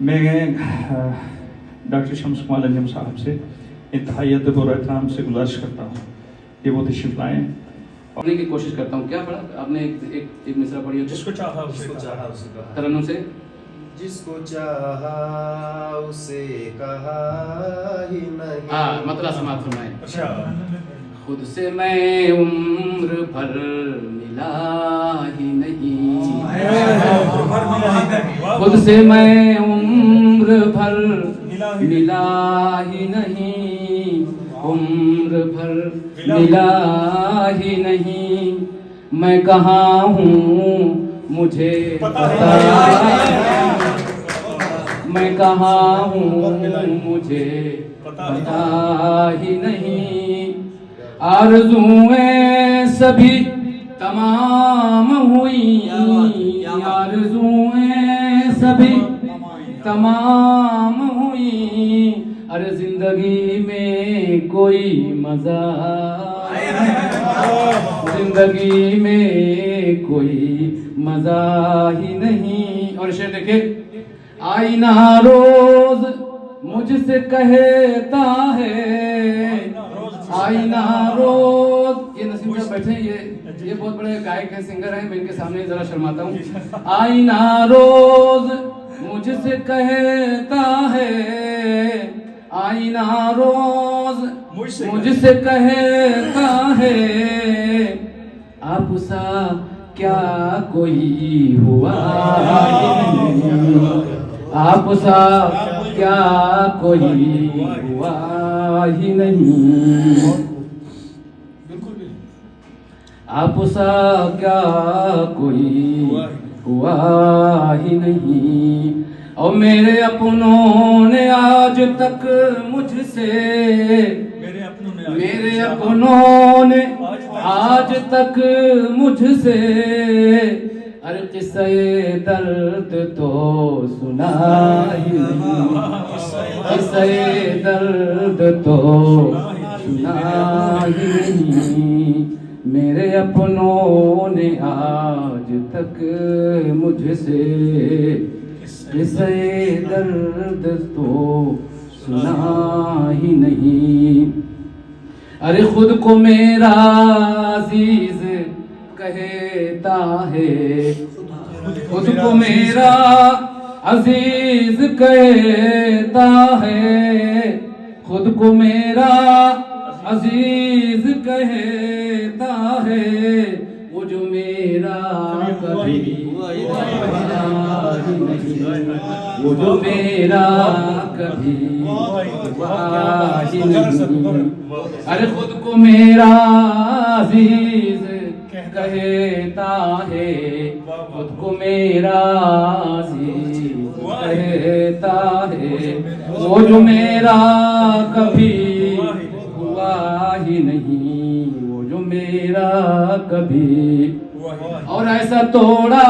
मैं डॉक्टर शम्स कुमार अंजम साहब से इंतहाई अदब और एहतराम से गुजारिश करता हूँ कि वो तशरीफ लाएँ। पढ़ने की कोशिश करता हूँ। क्या पढ़ा आपने? एक मिसरा पढ़ी हो। जिसको चाहा उसे तरन्नुम से। जिसको चाहा उसे कहा ही नहीं। हाँ, मतलब समाप्त फरमाए। अच्छा। खुद से मैं उम्र भर मिला ही नहीं, खुद से मैं उम्र भर मिला ही नहीं, उम्र भर मिला ही नहीं। मैं कहाँ हूँ मुझे पता, मैं कहाँ हूँ मुझे पता ही नहीं। आरज़ुएं सभी तमाम हुई, आरज़ुएं सभी तमाम हुई। अरे जिंदगी में कोई मजा, जिंदगी में कोई मजा ही नहीं। और शेर देखिए, आईना रोज मुझसे कहता है, आईना रोज। ये नसीम साहब बैठे हैं, ये बहुत बड़े गायक हैं, सिंगर हैं। मैं इनके सामने जरा शर्माता हूँ। आईना रोज मुझसे कहता है, आईना रोज मुझसे कहता है, आप सा क्या कोई हुआ नहीं, आप सा क्या कोई हुआ ही नहीं, आप सा क्या कोई हुआ ही नहीं। और मेरे अपनों ने आज तक मुझसे, मेरे अपनों ने आज तक मुझसे, अरे किस्से दर्द तो सुना ही नहीं, किस्से दर्द तो सुना ही नहीं। मेरे अपनों ने आज तक मुझसे किस्से दर्द तो सुना ही नहीं। अरे खुद को मेरा अजीज कहता है, खुद को मेरा अजीज कहता है, खुद को मेरा अजीज कहता है। वो जो मेरा कभी वो जो मेरा कभी नहीं। अरे खुद को मेरा अजीज कहता है, खुद को मेरा अजीज कहता है। वो जो मेरा कभी हुआ ही नहीं, वो जो मेरा कभी। और ऐसा तोड़ा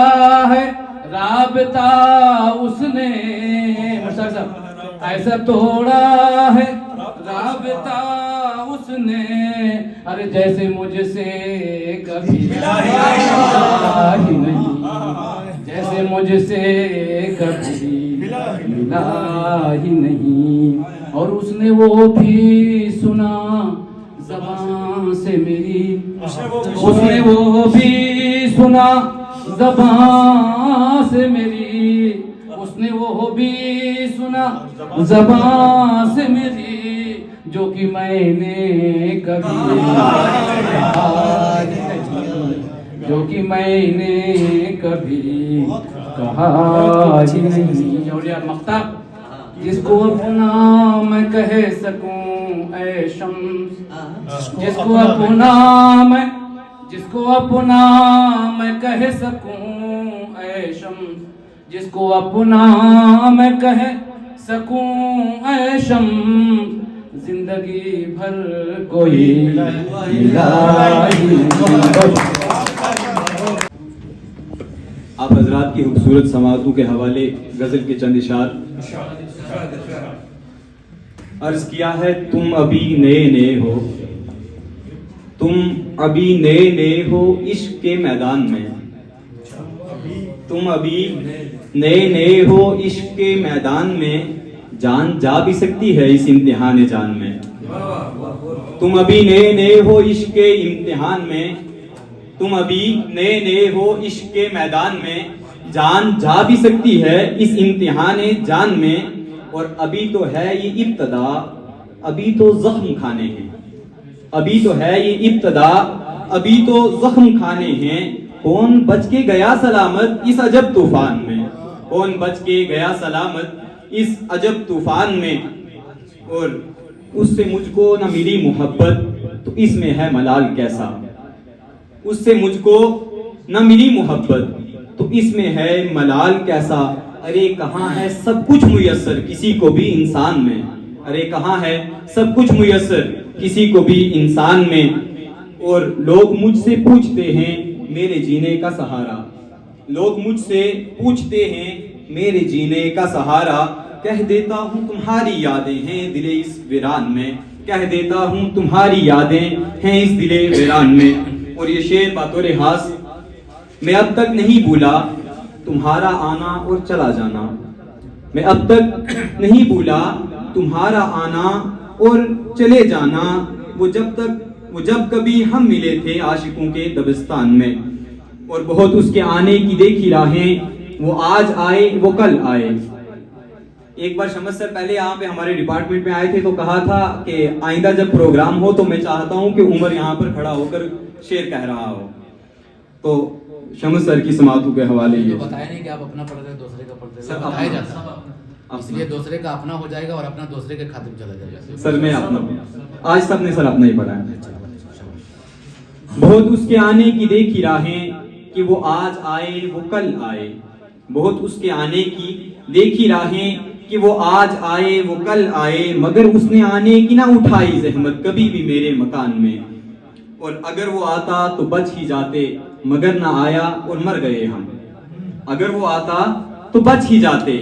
है राबता उसने, ऐसा तोड़ा है राबता उसने, अरे जैसे मुझसे कभी मिला ही नहीं, जैसे मुझसे कभी मिला ही नहीं। और उसने वो भी सुना ज़बान से मेरी, उसने वो भी सुना ज़बान से मेरी, उसने वो भी सुना ज़बान से मेरी, जो कि मैंने कभी कहा नहीं, जो कि मैंने कभी कहा ही नहीं। और यार मख्ताब, जिसको अपना मैं कह सकूं ऐ शम्स, जिसको अपना मैं, जिसको अपना मैं कह सकूं ऐ शम्स, जिसको अपना मैं कह सकूं ऐ शम्स, जिंदगी भर कोई मिला ही नहीं। आप हजरात की खूबसूरत समातों के हवाले गजल के चंद इशार अर्ज किया है। तुम अभी नए नए हो, तुम अभी नए नए हो इश्क के मैदान में, तुम अभी नए नए हो इश्क के मैदान में, जान जा भी सकती है इस इम्तिहान जान में। तुम अभी नए नए हो इश्क के इम्तिहान में, तुम अभी नए नए हो इश्क के मैदान में, जान जा भी सकती है इस इम्तिहान जान में। और अभी तो है ये इब्तदा, अभी तो जख्म खाने हैं, अभी तो है ये इब्तदा, अभी तो जख्म खाने हैं। कौन बच के गया सलामत इस अजब तूफान में, कौन बच के गया सलामत इस अजब तूफान में। और उससे मुझको न मिली मोहब्बत तो इसमें है मलाल कैसा, उससे मुझको न मिली मोहब्बत तो इसमें है मलाल कैसा। अरे कहाँ है सब कुछ मुयस्सर किसी को भी इंसान में, अरे कहाँ है सब कुछ मुयस्सर किसी को भी इंसान में। और लोग मुझसे पूछते हैं मेरे जीने का सहारा, लोग मुझसे पूछते हैं मेरे जीने का सहारा। कह देता हूँ तुम्हारी यादें हैं दिले इस वीरान में, कह देता हूँ तुम्हारी यादें हैं इस दिले वीरान में। और ये शेर बातों हास, मैं अब तक नहीं भूला तुम्हारा आना और चला जाना, मैं अब तक नहीं भूला तुम्हारा आना और चले जाना। वो जब कभी हम मिले थे आशिकों के दबिस्तान में। और बहुत उसके आने की देखी राहें, वो आज आए वो कल आए। एक बार शमस सर पहले यहाँ पे हमारे डिपार्टमेंट में आए थे तो कहा था कि आइंदा जब प्रोग्राम हो तो मैं चाहता हूँ कि उमर यहाँ पर खड़ा होकर शेर कह रहा हो। तो शमस सर की समातों के हवाले ये बताया नहीं कि आप अपना पढ़ रहे दूसरे का पढ़ सर, रहे, बताया जाता है इसलिए दूसरे का अपना हो जाएगा और अपना दूसरे के खाते में चला जाएगा। सर मैं अपना, आज सबने सर अपना ही पढ़ा है। बहुत उसके आने की देखी राहें कि वो आज आए वो कल आए, बहुत उसके आने की देखी राहें कि वो आज आए वो कल आए। मगर उसने आने की ना उठाई जहमत कभी भी मेरे मकान में। और अगर वो आता तो बच ही जाते, मगर ना आया और मर गए हम। अगर वो आता तो बच ही जाते,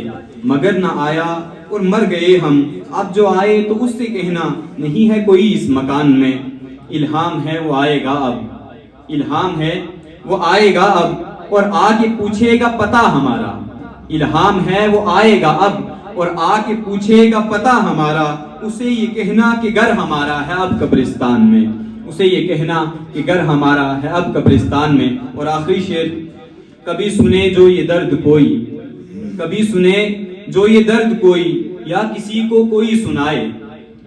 मगर ना आया और मर गए हम। अब जो आए तो उससे कहना नहीं है कोई इस मकान में। इल्हाम है वो आएगा अब, इल्हाम है वो आएगा अब और आके पूछेगा पता हमारा। इल्हाम है वो आएगा अब और आके पूछेगा पता हमारा। उसे ये कहना कि घर हमारा है अब कब्रिस्तान में, उसे ये कहना कि घर हमारा है अब कब्रिस्तान में। और आखिरी शेर, कभी सुने जो ये दर्द कोई, कभी सुने जो ये दर्द कोई या किसी को कोई सुनाए,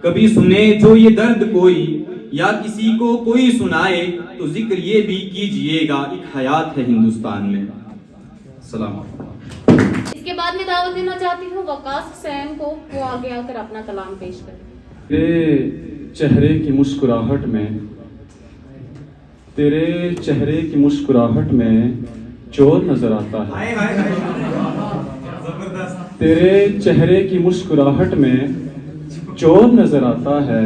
कभी सुने जो ये दर्द कोई या किसी को कोई सुनाए तो जिक्र ये भी कीजिएगा एक हयात है हिंदुस्तान में। सलाम। इसके बाद में दावत देना चाहती हूँ वकास हुसैन को, वो आगे आकर अपना कलाम पेश करें। तेरे चेहरे की मुस्कुराहट में, तेरे चेहरे की मुस्कुराहट में चोर नजर आता है। तेरे चेहरे की मुस्कुराहट में चोर नजर आता है।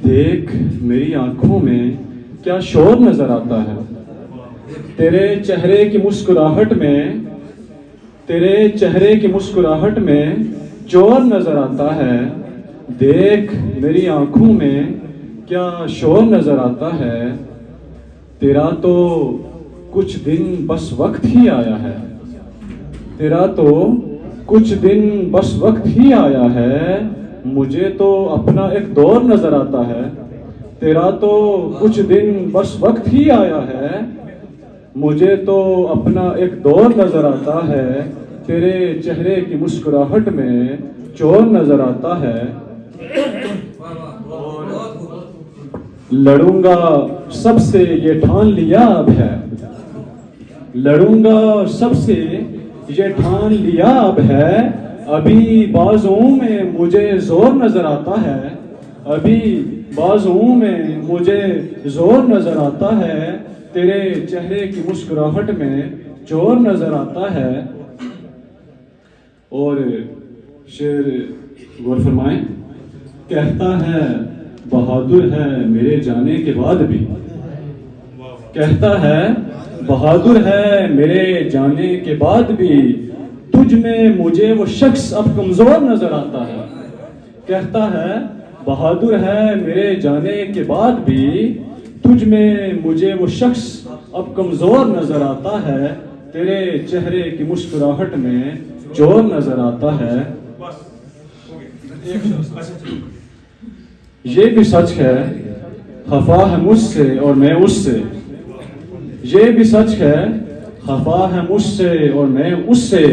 देख मेरी आंखों में क्या शोर नजर आता है। तेरे चेहरे की मुस्कुराहट में, तेरे चेहरे की मुस्कुराहट में चोर नजर आता है। देख मेरी आंखों में क्या शोर नजर आता है। तेरा तो कुछ दिन बस वक्त ही आया है, तेरा तो कुछ दिन बस वक्त ही आया है। मुझे तो अपना एक दौर नजर आता है। तेरा तो कुछ दिन बस वक्त ही आया है, मुझे तो अपना एक दौर नजर आता है। तेरे चेहरे की मुस्कुराहट में चोर नजर आता है। लड़ूंगा सबसे ये ठान लिया अब है, लड़ूंगा सबसे ये ठान लिया अब है। अभी बाजुओं में मुझे जोर नजर आता है, अभी बाजुओं में मुझे जोर नजर आता है। तेरे चेहरे की मुस्कुराहट में चोर नजर आता है। और शेर गौर फरमाएं, कहता है बहादुर है मेरे जाने के बाद भी, कहता है बहादुर है मेरे जाने के बाद भी। तुझ में मुझे वो शख्स अब कमजोर नजर आता है। कहता है बहादुर है मेरे जाने के बाद भी, तुझ में मुझे वो शख्स अब कमजोर नजर आता है। तेरे चेहरे की मुस्कुराहट में चोर नजर आता है। ये भी सच है खफा है मुझसे और मैं उससे, ये भी सच है खफा है मुझसे और मैं उससे,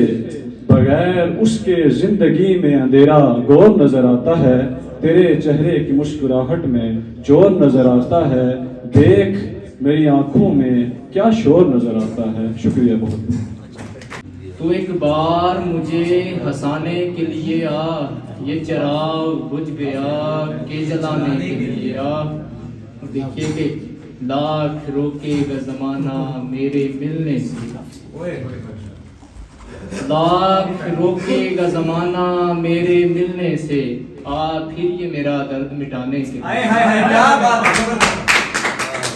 बगैर उसके जिंदगी में अंधेरा गोर नजर आता है। तेरे चेहरे की मुस्कुराहट में चोर नजर आता है, देख मेरी आंखों में क्या शोर नजर आता है। शुक्रिया बहुत। तो एक बार मुझे हंसाने के लिए आ, ये चिराग बुझ गया के जलाने के लिए आ। देखिए कि लाख रोकेगा जमाना मेरे मिलने से, लाख रोकेगा जमाना मेरे मिलने से, आ फिर ये मेरा दर्द मिटाने के लिए।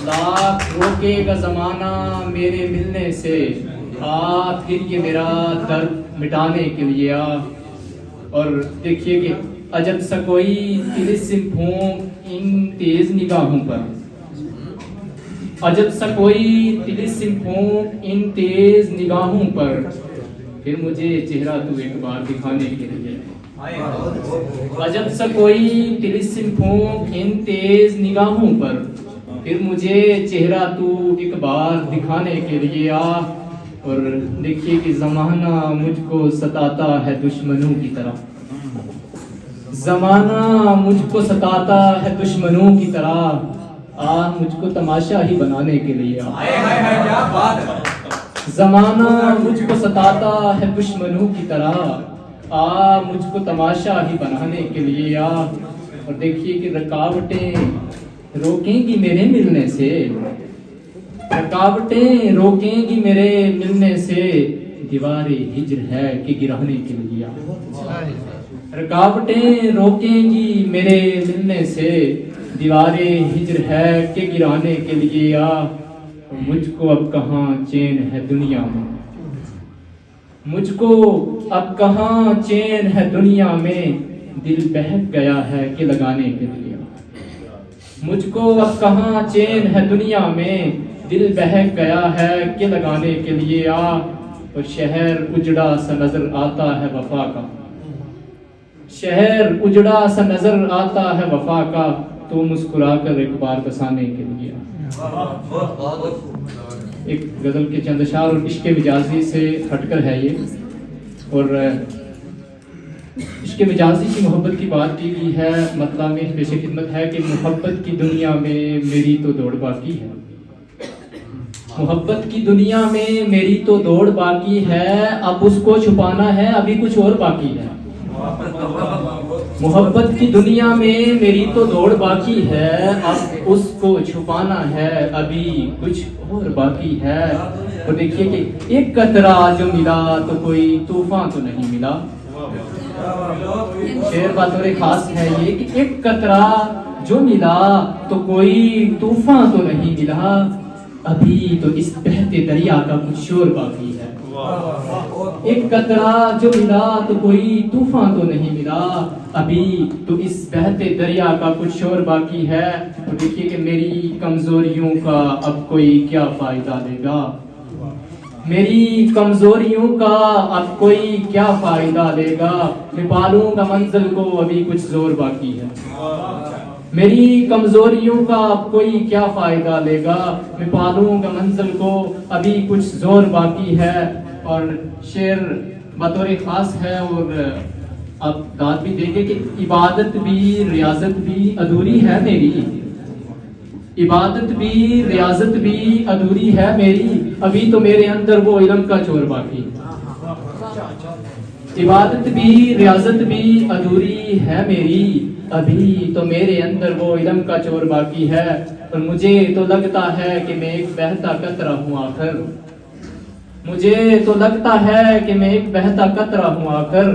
लाख रोकेगा जमाना मेरे मिलने से, आ फिर ये मेरा दर्द मिटाने के लिए आ। और देखिए कि अजब सा कोई तिलिस्म फूंक इन तेज निगाहों पर, अजब सा कोई तिलिस्म फूंक इन तेज निगाहों पर, फिर मुझे चेहरा तू एक बार दिखाने के लिए। अजब सा कोई तिलिस्म फूंक इन तेज निगाहों पर, फिर मुझे चेहरा तू एक बार दिखाने के लिए आ। और देखिए कि जमाना मुझको सताता है दुश्मनों की तरह, जमाना मुझको सताता है दुश्मनों की तरह, आ मुझको तमाशा ही बनाने के लिए आ। जमाना मुझको सताता है दुश्मनों की तरह, आ मुझको तमाशा ही बनाने के लिए आ। और देखिए कि रुकावटें रोकेंगी मेरे मिलने से, रुकावटें रोकेंगी मेरे मिलने से, दीवारें हिज्र है कि गिराने के लिए आ। रुकावटें रोकेंगी मेरे मिलने से, दीवारें हिज्र है कि गिराने के लिए आ। मुझको अब कहाँ चैन है दुनिया में, मुझको अब कहाँ चैन है दुनिया में, दिल बहक गया है कि लगाने के लिए। मुझको अब कहाँ चैन है दुनिया में, दिल बहक गया है कि लगाने के लिए आ। और शहर उजड़ा सा नजर आता है वफा का, शहर उजड़ा सा नजर आता है वफा का, तो मुस्कुरा कर एक बार बसाने के लिए आ। एक गजल के चंद अशार और इश्क मिजाजी से हटकर है ये। और इश्क मिजाजी की मोहब्बत की बात की गई है, मतलब में पेश खिदमत है कि मोहब्बत की दुनिया में मेरी तो दौड़ बाकी है, मोहब्बत की दुनिया में मेरी तो दौड़ बाकी है, अब उसको छुपाना है अभी कुछ और बाकी है। मोहब्बत की दुनिया में मेरी तो दौड़ बाकी है, अब उसको छुपाना है अभी कुछ और बाकी है। और देखिए कि एक कतरा जो मिला तो कोई तूफान तो नहीं मिला। शेर बतौर खास है ये कि एक कतरा जो मिला तो कोई तूफान तो नहीं मिला, अभी तो इस बहते दरिया का कुछ शोर बाकी है। एक कतरा जो मिला तो कोई तूफान तो नहीं मिला, अभी तो इस बहते दरिया का कुछ शोर बाकी है। और देखिए कि मेरी कमजोरियों का अब कोई क्या फायदा लेगा, मेरी कमजोरियों का अब कोई क्या फायदा लेगा, मैं पालूंगा मंजिल को अभी कुछ जोर बाकी है। मेरी कमजोरियों का अब कोई क्या फायदा लेगा, मैं पालूंगा मंजिल को अभी कुछ जोर बाकी है। और शेर बतौर खास है और आप दाद भी देंगे कि इबादत भी रियाजत भी अधूरी है मेरी, इबादत भी रियाजत भी अधूरी है मेरी, अभी तो मेरे अंदर वो इल्म का चोर बाकी। इबादत भी रियाजत भी अधूरी है मेरी, अभी तो मेरे अंदर वो इल्म का चोर बाकी है। और मुझे तो लगता है कि मैं एक बहता कतरा हूँ आखिर, मुझे तो लगता है कि मैं एक बहता कतरा हूँ आखिर,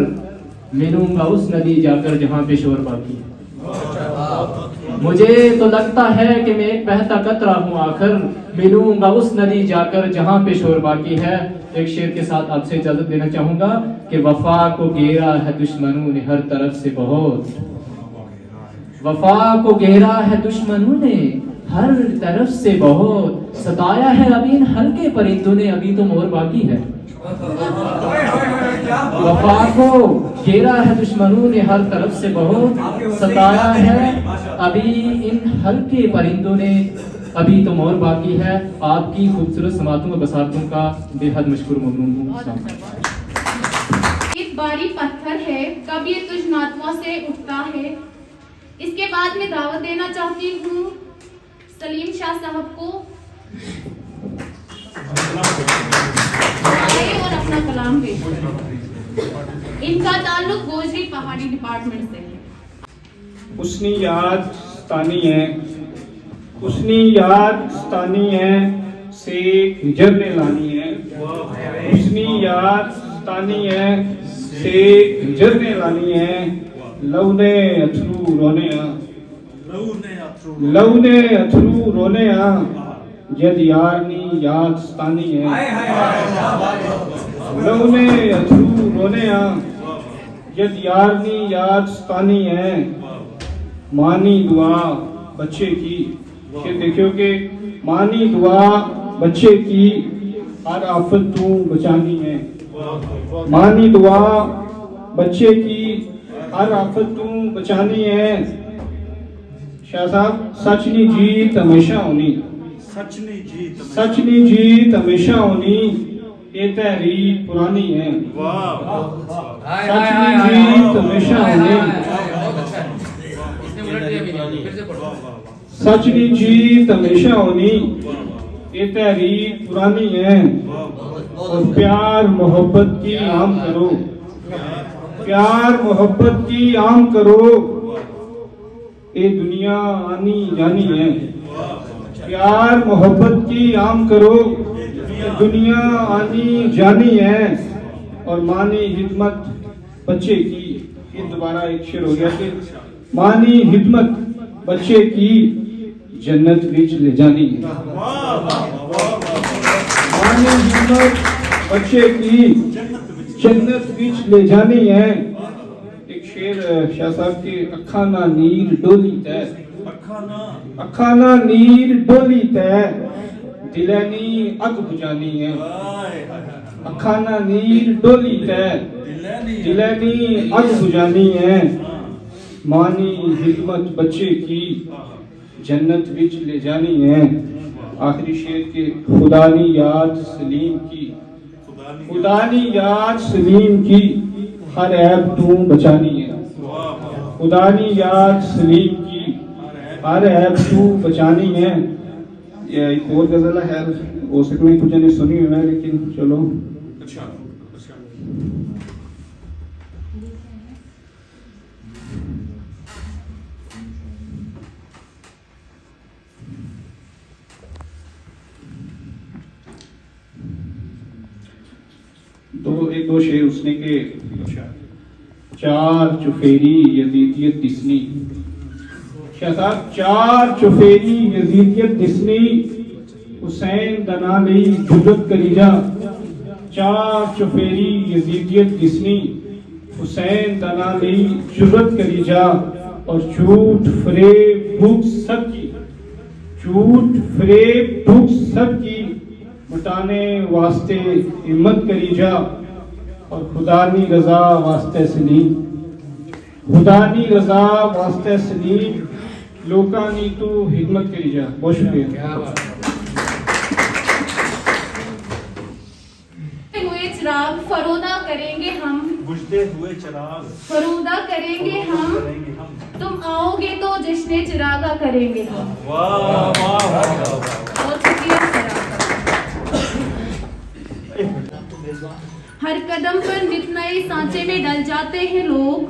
मिलूंगा उस नदी जाकर जहाँ पे शोर बाकी है। मुझे तो लगता है कि मैं एक बहता कतरा हूँ आखिर, मिलूंगा उस नदी जाकर जहाँ पे शोर बाकी है। एक शेर के साथ आपसे इजाजत देना चाहूंगा कि वफा को घेरा है दुश्मनों ने हर तरफ से बहुत, वफा को घेरा है दुश्मनों ने हर तरफ से बहुत सताया है अभी इन हल्के परिंदों ने, अभी तो मोर बाकी है। वफा को घेरा है दुश्मनों ने हर तरफ से बहुत सताया है अभी इन हल्के परिंदों ने, अभी तो मोर बाकी है। आपकी खूबसूरत समातों व बसातों का बेहद मशकूर ममनून हूँ। एक बारी पत्थर है, कब ये तुझ नातवा से उठता है। इसके बाद में दावत देना चाहती हूँ सलीम शाह साहब को आए और अपना कलाम पेश करें। इनका ताल्लुक गोजरी पहाड़ी डिपार्टमेंट से है। उसनी याद स्तानी है, उसनी याद स्तानी है से हिजरने लानी है। उसनी याद स्तानी है से हिजरने लानी है। लवने अथरू रोने आ, लवने अथरू रोने आ, जद यारनी याद स्तानी है। लवने अथरू रोने आ, जद यारनी याद स्तानी है। मानी दुआ बच्चे की, ये देखियो कि मानी दुआ बच्चे की हर आफत तू बचानी है। मानी दुआ बच्चे की हर आफत तू बचानी है। शाह साहब, सच नी जीत हमेशा होनी, सच नी जीत हमेशा होनी, ये तहरीर पुरानी है। सच नी जीत हमेशा होनी, सच नी जीत हमेशा होनी, ये तहरीर पुरानी है। और प्यार मोहब्बत की आम करो, प्यार मोहब्बत की आम करो, ये दुनिया आनी जानी है। प्यार मोहब्बत की आम करो, ये दुनिया आनी जानी है। और मानी हिदमत बच्चे की, ये दोबारा एक शेर हो गया कि मानी हिदमत बच्चे की जन्नत विच ले जानी है। मानी हिदमत बच्चे की जन्नत विच ले जानी है। एक शेर शाह साहब की, अखा ना नीर डोली तय, अखा ना नीर डोली तय, दिलैनी अग बुझानी है। अखा ना नीर डोली तय, दिलैनी अग बुझानी है। मानी हिदमत बच्चे की जन्नत विच ले जानी है। आखिरी शेर के, खुदानी याद सलीम की, खुदानी याद सलीम की हर ऐब तू बचानी है। खुदानी याद सलीम की हर ऐब तू बचानी है। ये एक और गजल है, हो सकता है कुछ ने सुनी हुई है, लेकिन चलो। एक दो शेर उसने के, चार चुफेरी यजीदियत दिसनी। शाह साहब, चार चुफेरी यजीदियत दिसनी, हुसैन दना लई जुरत करीजा। चार चुफेरी यजीदियत दिसनी, हुसैन दना लई जुरत करीजा। और झूठ फरेब भूख सब की, झूठ फरेब भूख सब की, मिटाने वास्ते हिम्मत करी जा। और खुदानी रजा वास्ते सलीम, खुदानी रजा वास्ते सलीम, लोकानी तू हिम्मत करी जा। बहुत शुक्रिया। हुए चिराग फरोदा करेंगे हम, बुझते हुए चिराग फरोदा करेंगे हम, तुम आओगे तो जश्न चिरागा करेंगे हम। वाह वाह वाह। बहुत शुक्रिया सर आपका। हर कदम पर नित नए सांचे में डल जाते हैं लोग,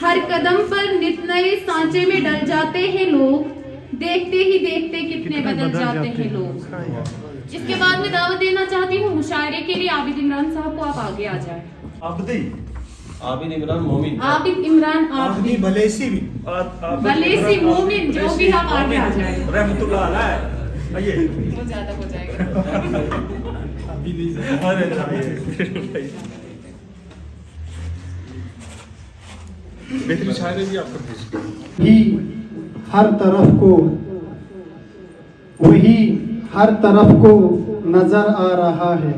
हर कदम पर नित नए सांचे में डल जाते हैं लोग, देखते ही देखते कितने बदल जाते हैं लोग। इसके बाद में दावत देना चाहती हूँ मुशायरे के लिए आबिद इमरान साहब को, आप आगे आ जाए। अब्दी आबिद इमरान मोमिन, आबिद इमरान, आबिद भलेसी भी भलेसी मोमिन, जो भी आप आगे आ जाए। रहमतुल्लाह अलैह। आइए, बहुत ज्यादा हो जाएगा। अरे बेहतरीन शायरी भी आपको भेज भी हर तरफ को वही हर तरफ को नजर आ रहा है,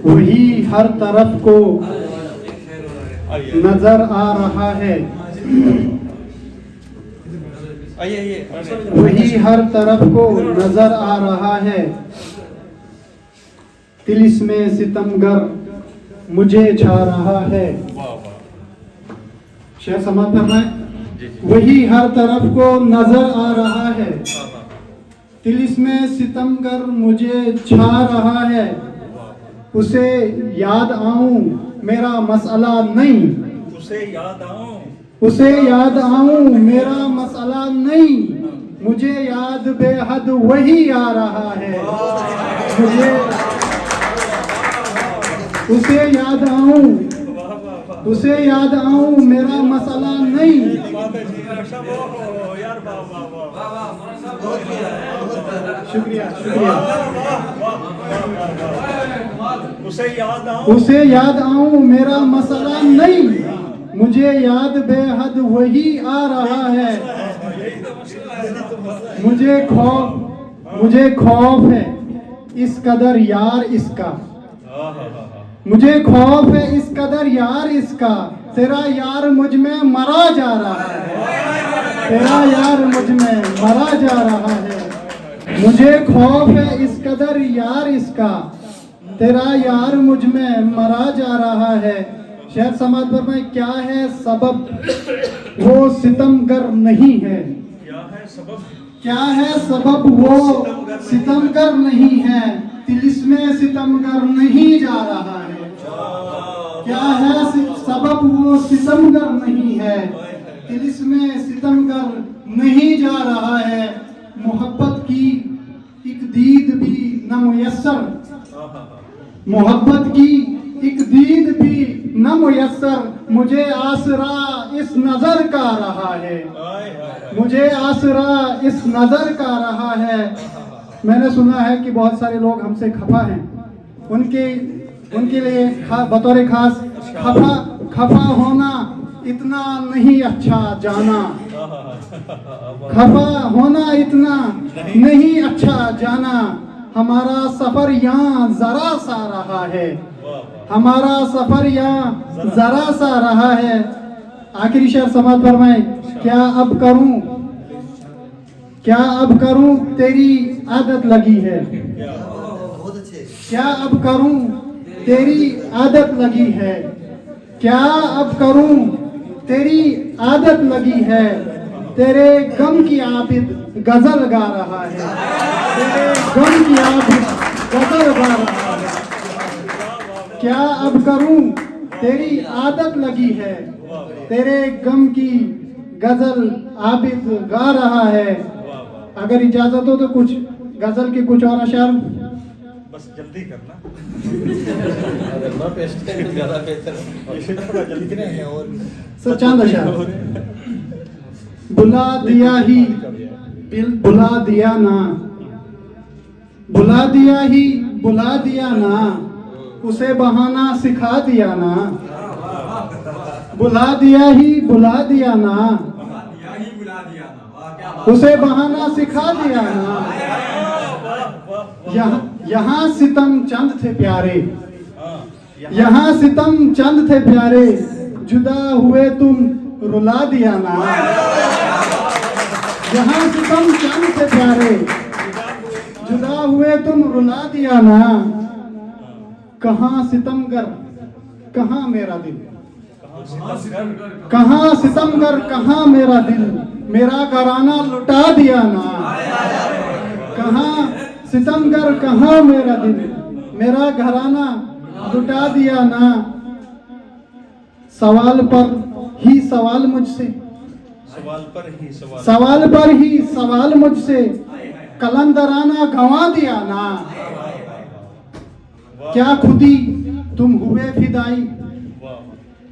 वही हर तरफ को नजर आ रहा है, वही हर तरफ को नजर आ रहा है। तिलिस्मे सितमगर मुझे छा रहा है। शेर समाप्त करना है। वही हर तरफ को नजर आ रहा है, तिलिस्मे सितमगर मुझे छा रहा है। उसे याद आऊं मेरा मसला नहीं, उसे याद आऊं, उसे याद आऊं मेरा मसला नहीं, मुझे याद बेहद वही आ रहा है। मुझे उसे याद आऊं, उसे याद आऊं मेरा मसला नहीं। शुक्रिया शुक्रिया। उसे याद आऊं, उसे याद आऊं मेरा मसला नहीं, मुझे याद बेहद वही आ रहा है। मुझे खौफ है इस कदर यार इसका, मुझे खौफ है इस कदर यार इसका, तेरा यार मुझ में मरा जा रहा है, तेरा यार मुझ में मरा जा रहा है। मुझे खौफ है इस कदर यार इसका, तेरा यार मुझ में मरा जा रहा है। शेर समाज पर में क्या है सबब वो सितमगर नहीं है, क्या है सबब, क्या है सबब वो सितमगर नहीं है, तिलिस्मे सितमगर नहीं जा रहा है। क्या है सबब वो सितमगर नहीं है, तिलिस्मे सितमगर नहीं जा रहा है। मोहब्बत की एक दीद भी न मुयस्सर, मोहब्बत की एक दीद भी न मुयस्सर, मुझे आसरा इस नजर का रहा है, मुझे आसरा इस नजर का रहा है। मैंने सुना है कि बहुत सारे लोग हमसे खफा हैं, उनके लिए बतौर खास खफा होना इतना नहीं अच्छा जाना, खफा होना इतना नहीं अच्छा जाना। हमारा सफर यहाँ जरा सा रहा है, हमारा सफर यहाँ जरा सा रहा है। आखिरी शेर समाज फरमाए, क्या अब करूं, क्या अब करूं तेरी आदत लगी है, क्या अब करूं तेरी आदत लगी है, क्या अब करूं तेरी आदत लगी है। तेरे गम की आबिद गजल गा रहा है, तेरे गम की आबिद गजल गा रहा है। क्या अब करूं तेरी आदत लगी है, तेरे गम की गजल आबिद गा रहा है। अगर इजाजत हो तो कुछ गजल के कुछ और अशार बस जल्दी करना, ज्यादा बेहतर जल्दी नहीं और सर चांद अशार। बुला दिया ही बुला दिया ना, बुला दिया ही बुला दिया ना, उसे बहाना सिखा दिया ना, बुला दिया ही बुला दिया ना, उसे बहाना सिखा दिया ना। यहाँ सितम चंद थे प्यारे, यहाँ सितम चंद थे प्यारे, जुदा हुए तुम रुला दिया ना। यहाँ सितम चंद थे प्यारे, जुदा हुए तुम रुला दिया ना। कहाँ सितमगर कहाँ मेरा दिल, कहाँ सितमगर कहाँ मेरा दिल, मेरा घराना लुटा दिया ना। कहाँ सितमगर कहाँ मेरा दिल, मेरा घराना लुटा दिया ना। सवाल पर ही सवाल मुझसे, सवाल पर ही सवाल, सवाल पर ही सवाल मुझसे, कलंदराना गंवा दिया ना। क्या खुदी तुम हुए फिदाई,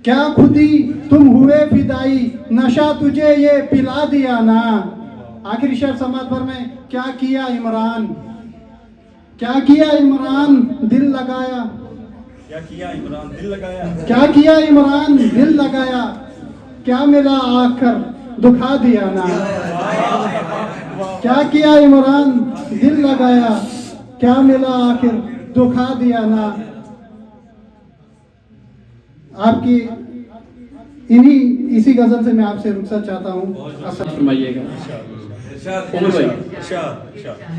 क्या खुदी तुम हुए फिदाई, नशा तुझे ये पिला दिया ना। आखिरी शेर समाज भर में, क्या किया इमरान, क्या किया इमरान दिल लगाया, क्या किया इमरान दिल लगाया, क्या किया इमरान दिल लगाया। क्या मिला आखिर दुखा दिया ना। क्या किया इमरान दिल लगाया, क्या मिला आखिर दुखा दिया ना। आपकी इसी गजल से मैं आपसे रुखसत चाहता हूँ। फरमाइएगा उमर भाई,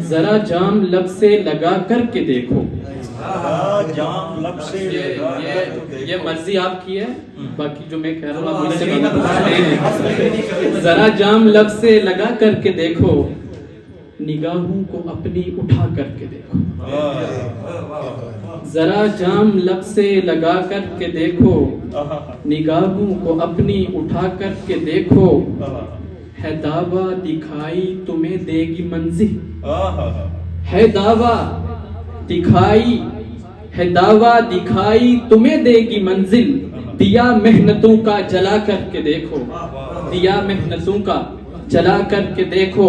जरा जाम लब से लगा करके देखो। जाम लब से ये मर्जी आपकी है, बाकी जो मैं कह रहा हूँ आप मुझसे नहीं। जरा जाम लब से लगा करके देखो, निगाहों को अपनी उठा करके देखो। जरा जाम लब से लगा करके देखो, निगाहों को अपनी उठा करके देखो। है दावा दिखाई तुम्हें देगी मंजिल, है दावा दिखाई, है दावा दिखाई तुम्हें देगी मंजिल। दिया मेहनतों का जला करके देखो, दिया मेहनतों का जला करके देखो।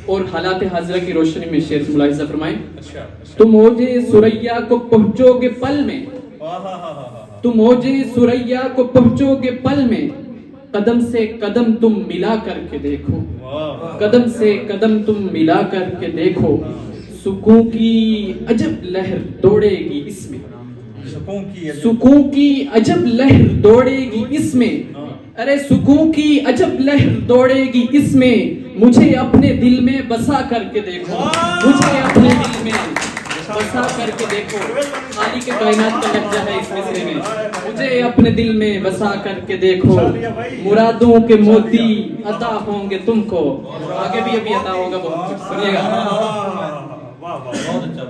और हालात हाजिरा की रोशनी में शेर से मुलाहिजा फरमाएं। तुम ओजे सुरैया को पहुंचोगे पल में, तुम ओजे सुरैया को पहुंचोगे पल में। कदम से कदम तुम मिला करके देखो, कदम से कदम तुम मिला करके देखो। सुकून की अजब लहर दौड़ेगी इसमें, सुकून की अजब लहर दौड़ेगी इसमें। अरे सुकून की अजब लहर दौड़ेगी इसमें। मुझे अपने दिल में बसा करके देखो, मुझे अपने दिल में बसा करके देखो। खाली के कायनात का लफ्ज़ है इस मिसरे में। मुझे अपने दिल में बसा करके देखो। मुरादों के मोती अता होंगे तुमको। आगे भी अभी अता होगा, बहुत सुनिएगा।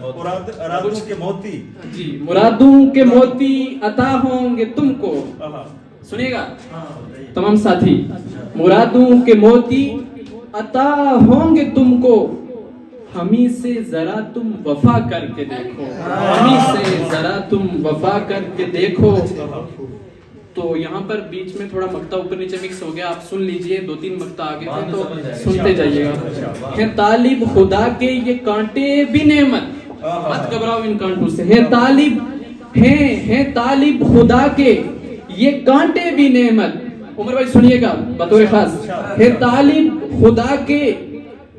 मुरादों के मोती जी, मुरादों के मोती अता होंगे तुमको। सुनिएगा तमाम साथी, मुरादों के मोती अता होंगे तुमको। हमी से जरा तुम वफा करके देखो, हमी से जरा तुम वफा करके देखो। तो यहाँ पर बीच में थोड़ा मक्ता ऊपर नीचे मिक्स हो गया, आप सुन लीजिए। 2-3 मक्ता आगे थे तो सुनते जाइएगा। है तालिब खुदा के ये कांटे भी नेमत, मत घबराओ इन कांटों से। है तालिब है तालिब खुदा के ये कांटे भी नेमत। उमर भाई सुनिएगा बतौर खास। है तालिब खुदा के,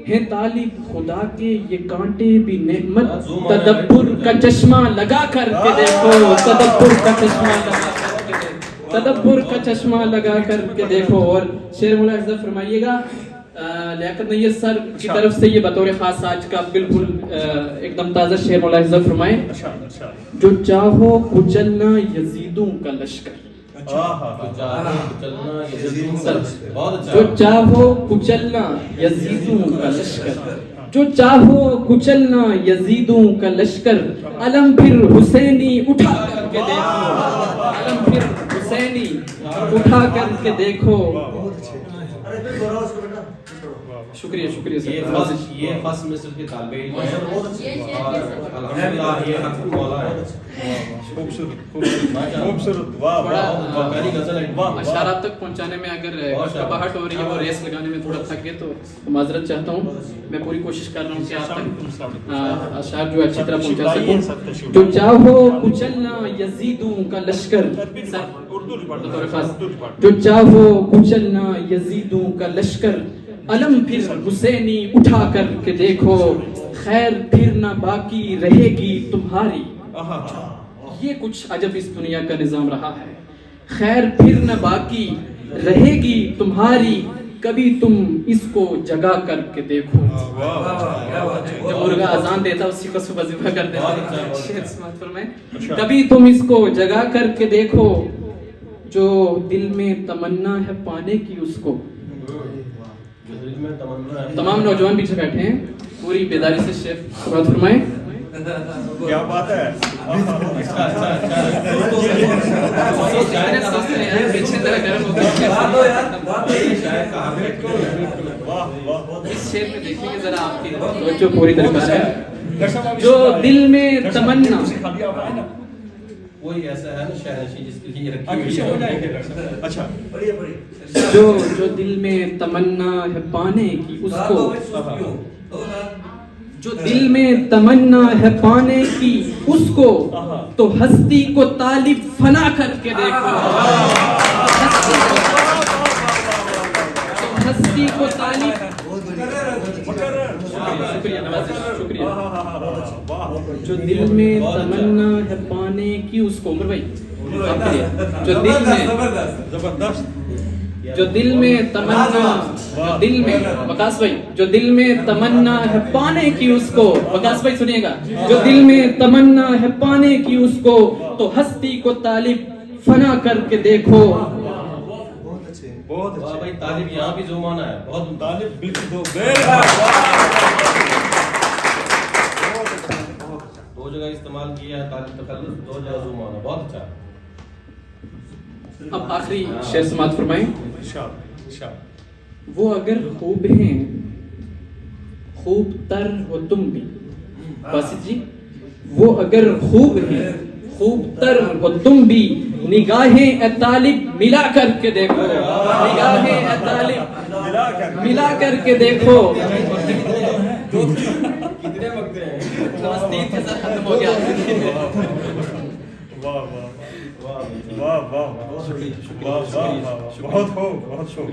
है तालिब खुदा के ये कांटे भी नेमत। तदब्बुर का चश्मा लगा करके देखो, तदब्बुर का चश्मा लगा करके देखो, तदब्बुर का चश्मा लगा करके देखो। और शेर मुलाहिजा फरमाइएगा लियाकत नैयर सर की तरफ से ये बतौर खास आज का बिल्कुल एकदम ताज़ा शेर मुलाहिजा फरमाएं। जो चाहो कुचलना यजीदों का लश्कर, जो चाहो कुचलना यजीदों का लश्कर, जो चाहो कुचलना यजीदों का लश्कर। अलम फिर हुसैनी उठा करके देखो, अलम फिर हुसैनी उठा करके देखो। शुक्रिया शुक्रिया सर। ये फर्स्ट सेमेस्टर के तालिबे इल्म हैं और अल्हम्दुलिल्लाह ये हक मौला है। खूबसूरत वाह वाह, प्यारी गजल है। वाह, अशार आप तक पहुंचाने में अगर घबराहट हो रही है, वो रेस लगाने में थोड़ा थक गए तो माजरत चाहता हूँ। मैं पूरी कोशिश कर रहा हूँ कि आप तक अशार जो अच्छी तरह पहुंचा सकूं। जो चाहो कुचलना यजीदों का लश्कर, जो चाहो कुचलना यजीदों का लश्कर। अलम फिर हुसैनी उठा करके देखो, खैर फिर ना बाकी रहेगी तुम्हारी। ये कुछ अजब इस दुनिया का निजाम रहा है। खैर फिर न बाकी रहेगी तुम्हारी, कभी तुम इसको जगा करके देखो। जब मुर्गा अजान देता उसी को सुबह ज़िबा कर देता। कभी तुम इसको जगा करके देखो। जो दिल में तमन्ना है पाने की उसको। तमाम नौजवान पीछे बैठे हैं, पूरी बेदारी से शेफ बात फरमाएं। क्या बात है। इस शेर में देखेंगे जरा आपकी तवज्जो पूरी दरकार है। जो दिल में तमन्ना, कोई ऐसा है ना शहनशी जिसके लिए रखी हुई है। अच्छा, जो दिल में तमन्ना है पाने की उसको, जो दिल में तमन्ना है पाने की उसको, तो हस्ती को तालिब फना करके देखो। हस्ती को तालीम शुक्रिया नवाज़िश, शुक्रिया। जो दिल में तमन्ना है पाने की उसको उमर भाई आपके लिए, जो दिल में जबरदस्त जो दिल में तमन्ना, जो दिल में वकास भाई, जो दिल में तमन्ना है पाने की उसको, वकास भाई सुनिएगा, जो दिल में तमन्ना है पाने की उसको, तो हस्ती को तालिब फना करके देखो। बहुत वाह भाई तालिब यहाँ भी जुर्माना है, बहुत तालिब बिल्कुल दो जगह इस्तेमाल किया है तालिब तकल्लुफ, दो जगह जुर्माना, बहुत अच्छा। अब आखिरी शेर समात फरमाएं। वो अगर खूब हैं खूब तर हो तुम भी, बासित जी, वो अगर खूब हैं खूब तर हो तुम भी, निगाहें ए तालिब मिला करके देखो, निगाहें ए तालिब मिला करके देखो। कितने वक्त हैं? खत्म हो गया। वाह वाह वाह बहुत हो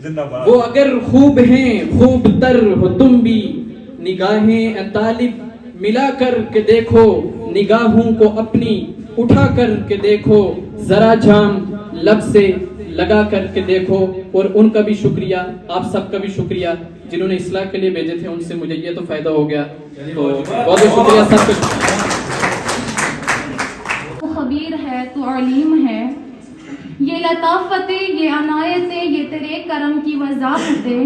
जिंदाबाद। वो अगर खूब हैं खूब तर हो तुम भी, निगाहें ए तालिब मिला कर के देखो, निगाहों को अपनी उठा कर के देखो, जरा जाम लब से लगा कर के देखो। और उनका भी शुक्रिया, आप सबका भी शुक्रिया जिन्होंने इस्लाह के लिए भेजे थे, उनसे मुझे ये तो फायदा हो गया, तो बहुत बहुत शुक्रिया सबका। तू खबीर है, तू अलीम है, ये लताफतें, ये अनायतें, ये तेरे करम की वजाहतें,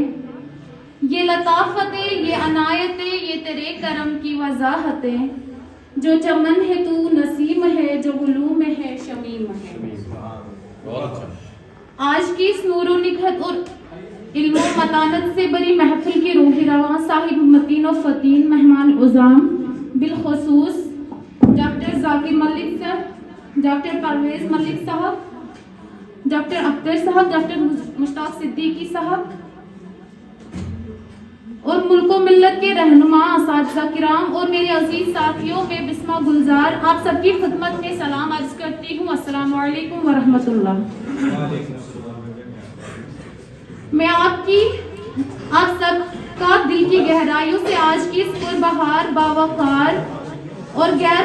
ये लताफतें, ये अनायतें, ये तेरे करम की वजाहतें, जो चमन है तू नसीम है, जो उलूम है शमीम है। आज की इस नूरो निखत और इल्म और मतानत से बड़ी महफिल की रूह रवां साहिब मतीन और फतीन मेहमान उज़ाम बिलखसूस डॉक्टर जाकिर मलिक साहब, डॉक्टर परवेज मलिक साहब, डॉक्टर अख्तर साहब, डॉक्टर मुश्ताक सिद्दीकी साहब और मुल्को मिल्लत के रहनुमा असातिज़ा किराम और मेरे अजीज साथियों में बिस्मा गुलजार, आप सबकी खिदमत में सलाम अर्ज करती हूँ। अस्सलामु अलैकुम व रहमतुल्लाह। मैं आप सबका दिल की गहराइयों से आज की इस पुरबहार, बावकार और गैर